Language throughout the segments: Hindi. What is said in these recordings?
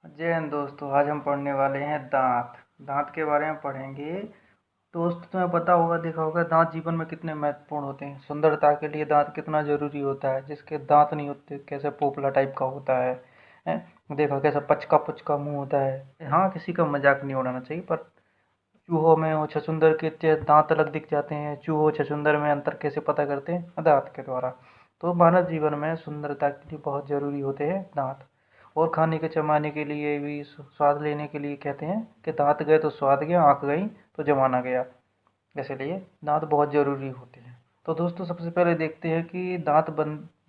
जय हिंद दोस्तों। आज हम पढ़ने वाले हैं दांत। दांत के बारे में पढ़ेंगे। दोस्त तुम्हें पता होगा, देखा होगा, दांत जीवन में कितने महत्वपूर्ण होते हैं। सुंदरता के लिए दांत कितना जरूरी होता है। जिसके दांत नहीं होते कैसे पोपला टाइप का होता है, देखा कैसा पचका पुचका मुंह होता है। हाँ, किसी का मजाक नहीं उड़ाना चाहिए, पर चूहों में और छछूंदर के दांत अलग दिख जाते हैं। चूहों छछूंदर में अंतर कैसे पता करते हैं? दांत के द्वारा। तो मानव जीवन में सुंदरता के लिए बहुत जरूरी होते हैं दांत। और खाने के चबाने के लिए भी, स्वाद लेने के लिए कहते हैं कि दांत गए तो स्वाद गया, आँख गई तो जमाना गया। इसलिए दांत बहुत जरूरी होते हैं। तो दोस्तों, सबसे पहले देखते हैं कि दांत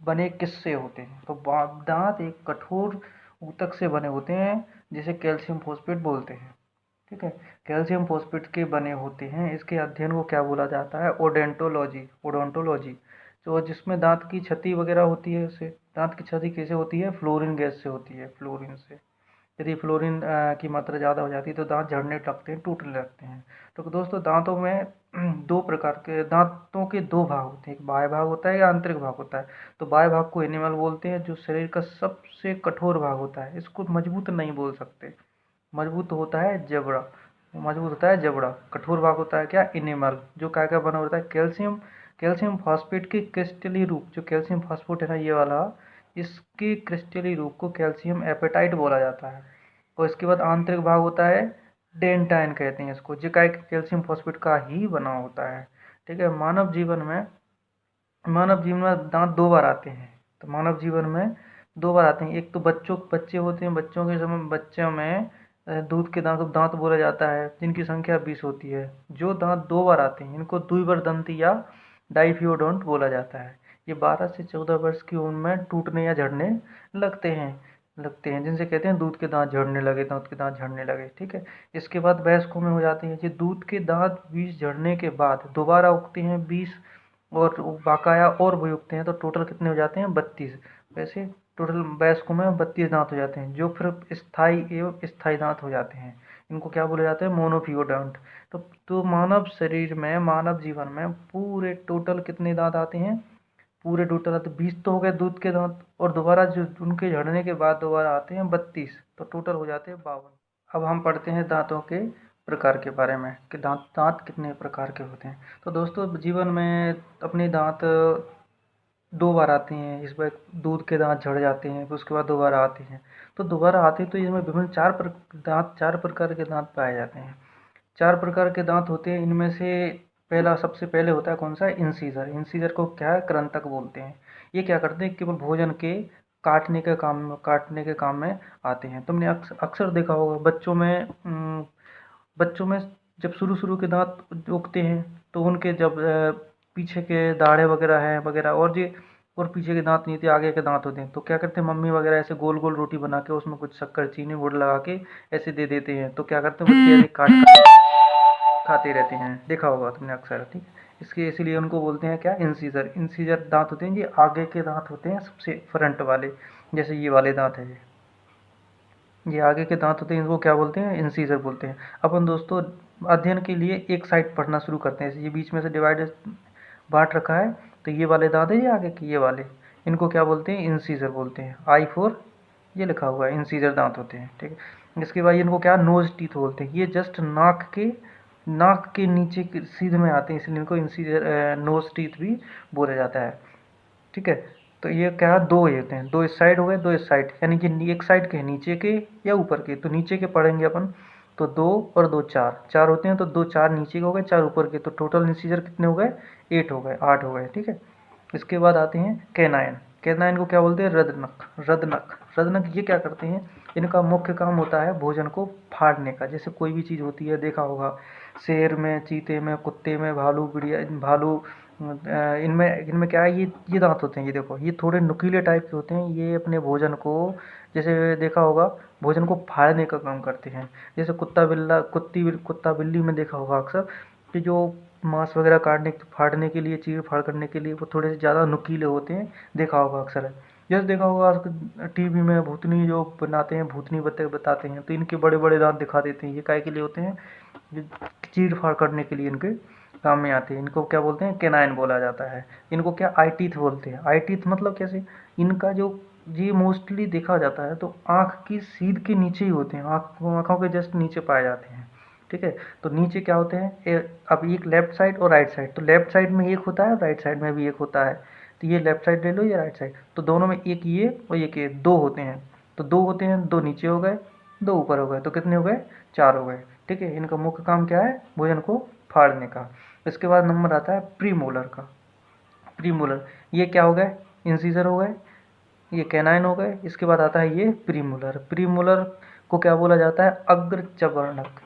बने किससे होते हैं। तो दांत एक कठोर ऊतक से बने होते हैं, जिसे कैल्शियम फॉस्फेट बोलते हैं। ठीक है। कैल्शियम फॉस्फेट के बने होते हैं। इसके अध्ययन को क्या बोला जाता है? ओडेंटोलॉजी। ओडोंटोलॉजी। तो जिसमें दांत की क्षति वगैरह होती है, उससे दांत की क्षति कैसे होती है? फ्लोरीन गैस से होती है। फ्लोरीन से यदि फ्लोरीन की मात्रा ज़्यादा हो जाती है तो दांत झड़ने लगते हैं, टूटने लगते हैं। तो दोस्तों, दांतों में दो प्रकार के दांतों के दो भाग होते हैं। एक बाह्य भाग होता है या आंतरिक भाग होता है। तो बाह्य भाग को एनिमल बोलते हैं, जो शरीर का सबसे कठोर भाग होता है। इसको मजबूत नहीं बोल सकते। मजबूत होता है जबड़ा। मजबूत होता है जबड़ा। कठोर भाग होता है क्या? एनिमल। जो क्या क्या बना होता है? कैल्शियम। कैल्शियम फॉस्फेट के क्रिस्टली रूप, जो कैल्शियम फॉस्फेट है ना, ये वाला, इसके क्रिस्टली रूप को कैल्शियम एपेटाइट बोला जाता है। और इसके बाद आंतरिक भाग होता है, डेंटाइन कहते हैं इसको, जो क्या कैल्शियम फॉस्फेट का ही बना होता है। ठीक है। मानव जीवन में दांत दो बार आते हैं। तो मानव जीवन में दो बार आते हैं। एक तो बच्चे होते हैं, बच्चों के समय बच्चों में दूध के दांत को दांत बोला जाता है, जिनकी संख्या 20 होती है। जो दांत दो बार आते हैं, इनको द्विवर्धंती या डाइफियोडोंट बोला जाता है। ये 12 से 14 वर्ष की उम्र में टूटने या झड़ने लगते हैं जिनसे कहते हैं दूध के दांत झड़ने लगे, दांत के दांत झड़ने लगे। ठीक है। इसके बाद वयस्कों में हो जाते हैं। ये दूध के दांत 20 झड़ने के बाद दोबारा उगते हैं 20, और बकाया और भी उगते हैं। तो टोटल कितने हो जाते हैं? 32। वैसे टोटल वयस्कों में 32 दांत हो जाते हैं, जो फिर स्थायी एवं स्थायी दांत हो जाते हैं। इनको क्या बोला जाता है? मोनोफियोडोंट। तो मानव शरीर में, मानव जीवन में पूरे टोटल कितने दांत आते हैं? पूरे टोटल तो 20 तो हो गए दूध के दांत, और दोबारा जो उनके झड़ने के बाद दोबारा आते हैं 32। तो टोटल हो जाते हैं 52। अब हम पढ़ते हैं दांतों के प्रकार के बारे में, कि दांत दांत कितने प्रकार के होते हैं। तो दोस्तों, जीवन में अपने दांत दो बार आते हैं। इस बार दूध के दांत झड़ जाते हैं, फिर उसके बाद दोबारा आते हैं। तो दोबारा आते हैं तो इसमें विभिन्न चार प्रकार के दांत पाए जाते हैं। चार प्रकार के दांत होते हैं। इनमें से पहला, सबसे पहले होता है कौन सा? इंसीजर। इंसीजर को क्या है? कृंतक बोलते हैं। ये क्या करते हैं? केवल भोजन के काटने के काम में आते हैं। तुमने अक्सर देखा होगा बच्चों में जब शुरू शुरू के दांत उगते हैं, तो उनके जब पीछे के दाढ़े वगैरह हैं वगैरह, और पीछे के दांत नहीं होते, आगे के दांत होते हैं। तो क्या करते हैं मम्मी वगैरह, ऐसे गोल गोल रोटी बना के उसमें कुछ शक्कर चीनी गुड़ लगा के ऐसे दे देते हैं। तो क्या करते हैं बच्चे? ऐसे काट काट खाते रहते हैं। देखा होगा तुमने अक्सर। ठीक है। इसके इसीलिए उनको बोलते हैं क्या? इंसीजर। इंसीजर दांत होते हैं, ये आगे के दांत होते हैं, सबसे फ्रंट वाले। जैसे ये वाले दांत है, ये आगे के दांत होते हैं, इनको क्या बोलते हैं? इंसीजर बोलते हैं। अपन दोस्तों, अध्ययन के लिए एक साइड पढ़ना शुरू करते हैं। ये बीच में से डिवाइड बांट रखा है। तो ये वाले दांत है, ये आगे के ये वाले, इनको क्या बोलते हैं? इंसीजर बोलते हैं। I4 ये लिखा हुआ है, इंसीजर दांत होते हैं। ठीक है। इसके बाद इनको क्या? नोज टीथ बोलते हैं। ये जस्ट नाक के नीचे के सीध में आते हैं, इसलिए इनको इंसीजर नोज टीथ भी बोला जाता है। ठीक है। तो ये क्या? दो ये होते हैं, दो इस साइड हो गए, दो इस साइड, यानी कि एक साइड के नीचे के या ऊपर के। तो नीचे के पढ़ेंगे अपन, तो दो और दो चार, चार होते हैं। तो दो चार नीचे के हो गए, चार ऊपर के। तो टोटल इंसीजर कितने हो गए? 8 हो गए, 8 हो गए। ठीक है। इसके बाद आते हैं कैनाइन। कैनाइन को क्या बोलते हैं? रदनक। रदनक। रदनक ये क्या करते हैं? इनका मुख्य काम होता है भोजन को फाड़ने का। जैसे कोई भी चीज़ होती है, देखा होगा, शेर में, चीते में, कुत्ते में, भालू, इनमें इनमें क्या है? ये दांत होते हैं। ये देखो, ये थोड़े नुकीले टाइप के होते हैं। ये अपने भोजन को, जैसे देखा होगा, भोजन को फाड़ने का काम करते हैं। जैसे कुत्ता बिल्ली में देखा होगा अक्सर, कि जो मांस वगैरह फाड़ने के लिए, चीर फाड़ करने के लिए वो थोड़े से ज़्यादा नुकीले होते हैं। देखा होगा अक्सर है। जैसे देखा होगा टीवी में भूतनी जो बनाते हैं, भूतनी बताते हैं, तो इनके बड़े बड़े दांत दिखा देते हैं। ये काय के लिए होते हैं? ये चीर फाड़ करने के लिए इनके काम में आते हैं। इनको क्या बोलते हैं? कैनाइन बोला जाता है। इनको क्या? आई टीथ बोलते हैं। आई टीथ मतलब कैसे? इनका जो ये मोस्टली देखा जाता है तो आँख की सीध के नीचे ही होते हैं, आँखों के जस्ट नीचे पाए जाते हैं। ठीक है, तो नीचे क्या होते हैं, अब एक लेफ्ट साइड और राइट साइड, तो लेफ्ट साइड में एक होता है और राइट साइड में भी एक होता है। तो ये लेफ्ट साइड ले लो, ये राइट साइड, तो दोनों में एक ये और एक ये, दो होते हैं। तो दो होते हैं, दो नीचे हो गए, दो ऊपर हो गए, तो कितने हो गए, चार हो गए। ठीक है, इनका मुख्य काम क्या है, भोजन को फाड़ने का। इसके बाद नंबर आता है प्रीमोलर का। प्रीमोलर, ये क्या हो गए, इंसीजर हो गए, ये कैनाइन हो गए। इसके बाद आता है ये प्रीमोलर। प्रीमोलर को क्या बोला जाता है, अग्र चवर्णक।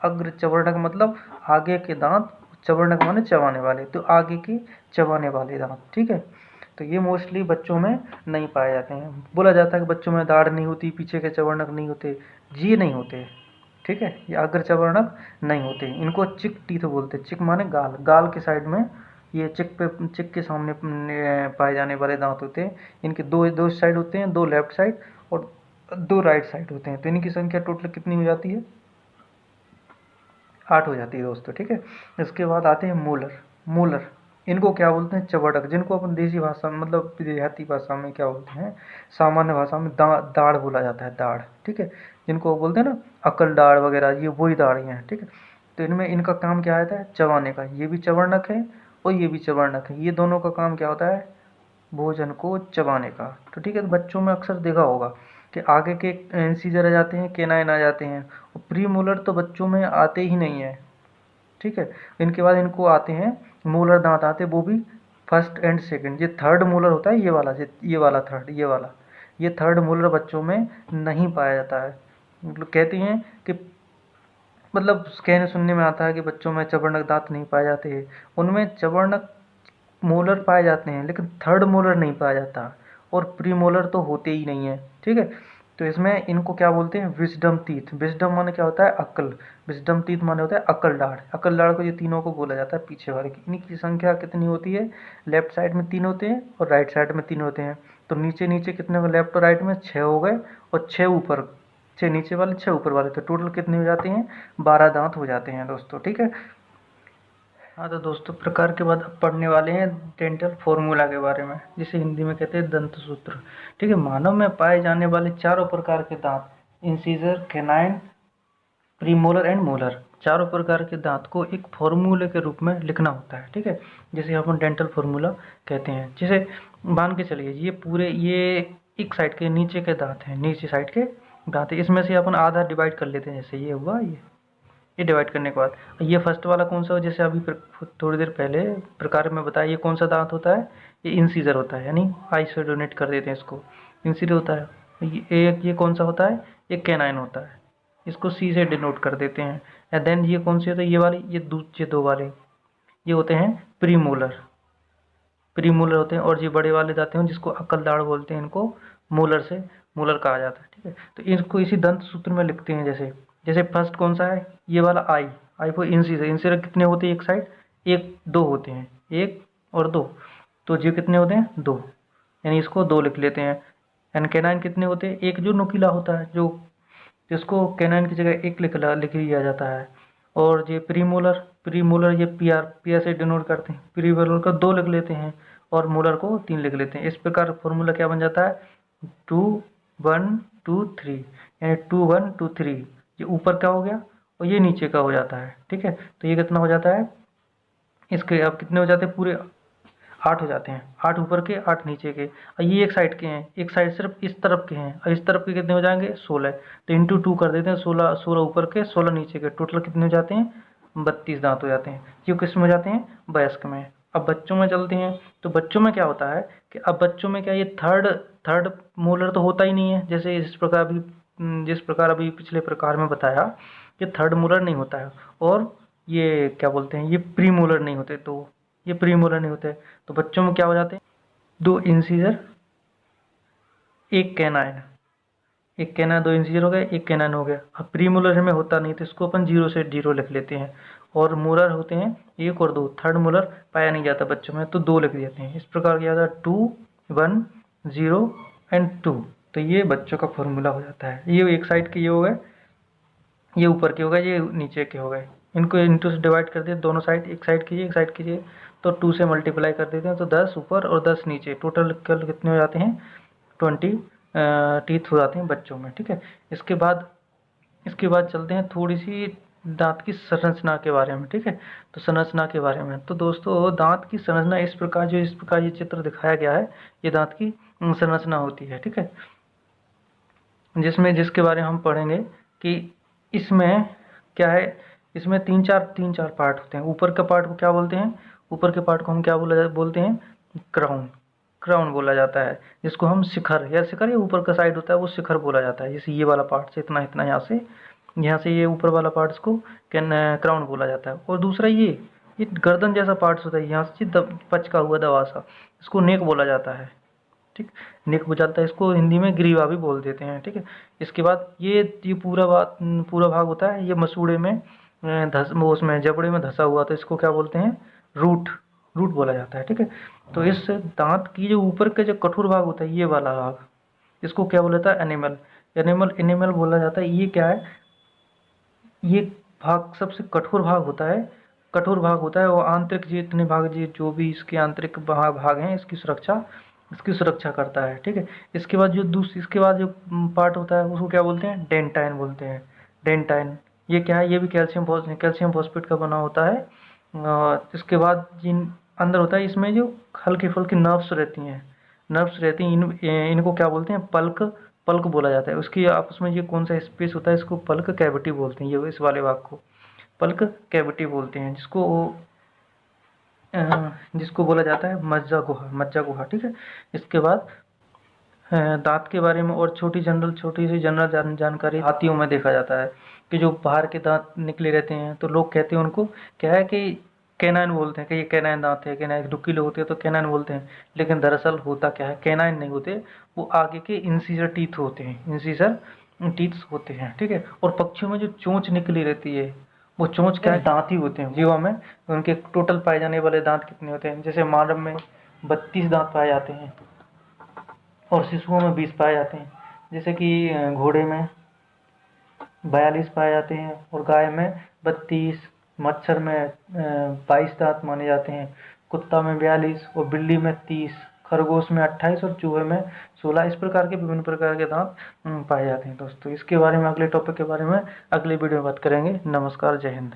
अग्र चवर्णक मतलब आगे के दांत, चवर्णक माने चबाने वाले, तो आगे के चबाने वाले दांत। ठीक है, तो ये मोस्टली बच्चों में नहीं पाए जाते हैं। बोला जाता है कि बच्चों में दाढ़ नहीं होती, पीछे के चवर्णक नहीं होते, जी नहीं होते। ठीक है, ये अग्र चवर्णक नहीं होते, इनको चिक टीथ बोलते हैं। चिक माने गाल, गाल के साइड में, ये चिक के सामने पाए जाने वाले दांत होते हैं। इनके दो दो साइड होते हैं, दो लेफ्ट साइड और दो राइट साइड होते हैं। तो इनकी संख्या टोटल कितनी हो जाती है, 8 हो जाती है दोस्तों। ठीक है, इसके बाद आते हैं मोलर। मोलर, इनको क्या बोलते हैं, चबड़क, जिनको अपन देसी भाषा में मतलब देहाती भाषा में क्या बोलते हैं, सामान्य भाषा में दाढ़ बोला जाता है, दाढ़। ठीक है, जिनको बोलते हैं ना अकल दाढ़ वगैरह, ये वही दाढ़ हैं। ठीक है, तो इनमें इनका काम क्या रहता है, चबाने का। ये भी चबड़नक है और ये भी चबड़नक है, ये दोनों का काम क्या होता है, भोजन को चबाने का। तो ठीक है, तो बच्चों में अक्सर देखा होगा कि आगे के इंसीजर आ जाते हैं, केनाइन आ जाते हैं, और प्री मोलर तो बच्चों में आते ही नहीं है। ठीक है, इनके बाद इनको आते हैं मोलर दांत आते हैं, वो भी फर्स्ट एंड सेकंड। ये थर्ड मोलर होता है, ये वाला थर्ड, ये थर्ड मोलर बच्चों में नहीं पाया जाता है। मतलब कहते हैं कि मतलब कहने सुनने में आता है कि बच्चों में चबड़नक दांत नहीं पाए जाते, उनमें चबड़नक मोलर पाए जाते हैं लेकिन थर्ड मोलर नहीं पाया जाता, और प्री मोलर तो होते ही नहीं है। ठीक है, तो इसमें इनको क्या बोलते हैं, विजडम टीथ। विजडम माने क्या होता है, अक्ल। विजडम टीथ माने होता है अकल दाढ़। अकल दाढ़ को ये तीनों को बोला जाता है, पीछे वाले की। इनकी संख्या कितनी होती है, लेफ्ट साइड में 3 होते हैं और राइट साइड में 3 होते हैं। तो नीचे नीचे कितने हो, लेफ्ट और राइट में 6 हो गए, और 6 ऊपर, 6 नीचे वाले 6 ऊपर वाले, तो टोटल कितने हो जाते हैं, 12 दांत हो जाते हैं दोस्तों। ठीक है, हाँ तो दोस्तों प्रकार के बाद अब पढ़ने वाले हैं डेंटल फॉर्मूला के बारे में, जिसे हिंदी में कहते हैं दंत सूत्र। ठीक है, मानव में पाए जाने वाले चारों प्रकार के दांत, incisor, canine, premolar and molar, चारों प्रकार के दांत को एक फॉर्मूले के रूप में लिखना होता है। ठीक है, जिसे अपन डेंटल फॉर्मूला कहते हैं। जिसे मान के चलिए ये पूरे, ये एक साइड के नीचे के दांत हैं, नीचे साइड के दांत हैं, इसमें से अपन आधा डिवाइड कर लेते हैं, जैसे ये हुआ, ये डिवाइड करने के बाद ये फर्स्ट वाला कौन सा हो, जैसे अभी थोड़ी देर पहले प्रकार में बताया, ये कौन सा दांत होता है, ये इंसीजर होता है, यानी आई से डोनेट कर देते हैं इसको, इंसीजर होता है। ये कौन सा होता है, ये कैनाइन होता है, इसको सी से डिनोट कर देते हैं। एंड देन ये कौन से होते हैं, ये वाली, ये दूसरे दो वाले, ये होते हैं प्रीमोलर। प्रीमोलर होते हैं, और ये बड़े वाले दांत हैं जिसको अकल दाढ़ बोलते हैं, इनको मोलर से मोलर कहा जाता है। ठीक है, तो इसको इसी दंत सूत्र में लिखते हैं। जैसे जैसे फर्स्ट कौन सा है, ये वाला आई, आई फॉर इंसीजर। इंसीजर कितने होते हैं एक साइड, एक दो होते हैं, एक और दो, तो ये कितने होते हैं, दो, यानी इसको दो लिख लेते हैं। एंड कैनाइन कितने होते हैं, एक जो नुकीला होता है, जो जिसको कैनाइन की जगह एक लिख लिया जाता है। और ये प्रीमोलर, प्रीमोलर ये पी आर से डिनोट करते हैं, प्रीमोलर का दो लिख लेते हैं और मोलर को 3 लिख लेते हैं। इस प्रकार फॉर्मूला क्या बन जाता है, 2 1 2 3, यानी 2 1 2 3, ये ऊपर का हो गया और ये नीचे का हो जाता है। ठीक है, तो ये कितना हो जाता है, इसके अब कितने हो जाते हैं, पूरे 8 हो जाते हैं, 8 ऊपर के 8 नीचे के। और ये एक साइड के हैं, एक साइड सिर्फ इस तरफ के हैं, और इस तरफ के कितने हो जाएंगे, 16, तो इंटू 2 कर देते हैं, 16 16 ऊपर के 16 नीचे के, टोटल कितने हो जाते हैं, 32 दांत हो जाते हैं। क्यों, किस में हो जाते हैं, वयस्क में। अब बच्चों में चलते हैं, तो बच्चों में क्या होता है कि अब बच्चों में क्या, ये थर्ड थर्ड मोलर तो होता ही नहीं है, जैसे जिस प्रकार अभी पिछले प्रकार में बताया कि थर्ड मोलर नहीं होता है, और ये क्या बोलते हैं, ये प्री मोलर नहीं होते, तो ये प्री मोलर नहीं होते। तो बच्चों में क्या हो जाते हैं, 2 इंसीजर, एक कैनाइन, एक कैनाइन, 2 इंसीजर हो गए, एक कैनाइन हो गया। अब प्री मोलर में होता नहीं, तो इसको अपन 0 से 0 लिख लेते हैं। और मोलर होते हैं 1 और 2, थर्ड मोलर पाया नहीं जाता बच्चों में, तो 2 लिख देते हैं। इस प्रकार किया जाता है 2 1 0 एंड 2। तो ये बच्चों का फॉर्मूला हो जाता है। ये एक साइड के ये हो गए, ये ऊपर के हो गए, ये नीचे के हो गए। इनको इंटू से डिवाइड कर दिए, दोनों साइड, एक साइड कीजिए एक साइड कीजिए, तो 2 से मल्टीप्लाई कर देते हैं, तो 10 ऊपर और 10 नीचे, टोटल कल कितने हो जाते हैं, 20 टीथ हो जाते हैं बच्चों में, ठीक है। इसके बाद चलते हैं थोड़ी सी दांत की संरचना के बारे में, ठीक है। तो संरचना के बारे में, तो दोस्तों दांत की संरचना इस प्रकार ये चित्र दिखाया गया है, ये दांत की संरचना होती है, ठीक है। जिसके बारे में हम पढ़ेंगे कि इसमें क्या है, इसमें तीन चार पार्ट होते हैं। ऊपर का पार्ट को क्या बोलते हैं, ऊपर के पार्ट को हम क्या बोलते हैं, क्राउन। क्राउन बोला जाता है, जिसको हम शिखर या ऊपर का साइड होता है वो शिखर बोला जाता है। जैसे ये वाला पार्ट से इतना इतना यहाँ से ये ऊपर वाला पार्ट इसको क्राउन बोला जाता है। और दूसरा ये गर्दन जैसा पार्ट होता है, यहाँ से पचका हुआ दबा सा, इसको नेक बोला जाता है, ठीक। नेक हो जाता है, इसको हिंदी में ग्रीवा भी बोल देते हैं, ठीक है। इसके बाद ये पूरा भाग होता है, ये मसूड़े में उसमें जबड़े में धंसा हुआ, तो इसको क्या बोलते हैं, रूट बोला जाता है, ठीक है। तो इस दांत की जो ऊपर का जो कठोर भाग होता है, ये वाला भाग, इसको क्या बोला जाता है, एनिमल बोला जाता है। ये क्या है, ये भाग सबसे कठोर भाग होता है और आंतरिक जितने भाग जो भी इसके आंतरिक भाग हैं, इसकी सुरक्षा करता है, ठीक है। इसके बाद जो पार्ट होता है उसको क्या बोलते हैं, डेंटाइन बोलते हैं। डेंटाइन ये क्या है, ये भी कैल्शियम फॉस्फेट का बना होता है। इसके बाद जिन अंदर होता है, इसमें जो हल्की फुल्की नर्व्स रहती हैं, इनको क्या बोलते हैं, पल्क बोला जाता है। उसकी आपस में ये कौन सा स्पेस होता है, इसको पल्क कैविटी बोलते हैं। ये इस वाले भाग को पल्क कैविटी बोलते हैं, जिसको बोला जाता है मज्जा गुहा, ठीक है। इसके बाद दांत के बारे में और छोटी सी जनरल जानकारी हाथियों में देखा जाता है कि जो बाहर के दांत निकले रहते हैं, तो लोग कहते हैं उनको क्या है कि कैनाइन बोलते हैं, कि ये कैनाइन दांत है, कैनाइन नुकीले होते हैं तो कैनाइन बोलते हैं। लेकिन दरअसल होता क्या है, कैनाइन नहीं होते, वो आगे के इंसीजर टीथ होते हैं, ठीक है। और पक्षियों में जो चोंच निकली रहती है, वो चोंच क्या है, दांत ही होते हैं। जीवा में उनके टोटल पाए जाने वाले दांत कितने होते हैं, जैसे मानव में 32 दांत पाए जाते हैं और शिशुओं में 20 पाए जाते हैं। जैसे कि घोड़े में 42 पाए जाते हैं और गाय में 32, मच्छर में 22 दांत माने जाते हैं, कुत्ता में 42 और बिल्ली में 30, खरगोश में 28 और चूहे में 16। इस प्रकार के विभिन्न प्रकार के दांत पाए जाते हैं। दोस्तों इसके बारे में अगले टॉपिक के बारे में अगले वीडियो में बात करेंगे। नमस्कार, जय हिंद।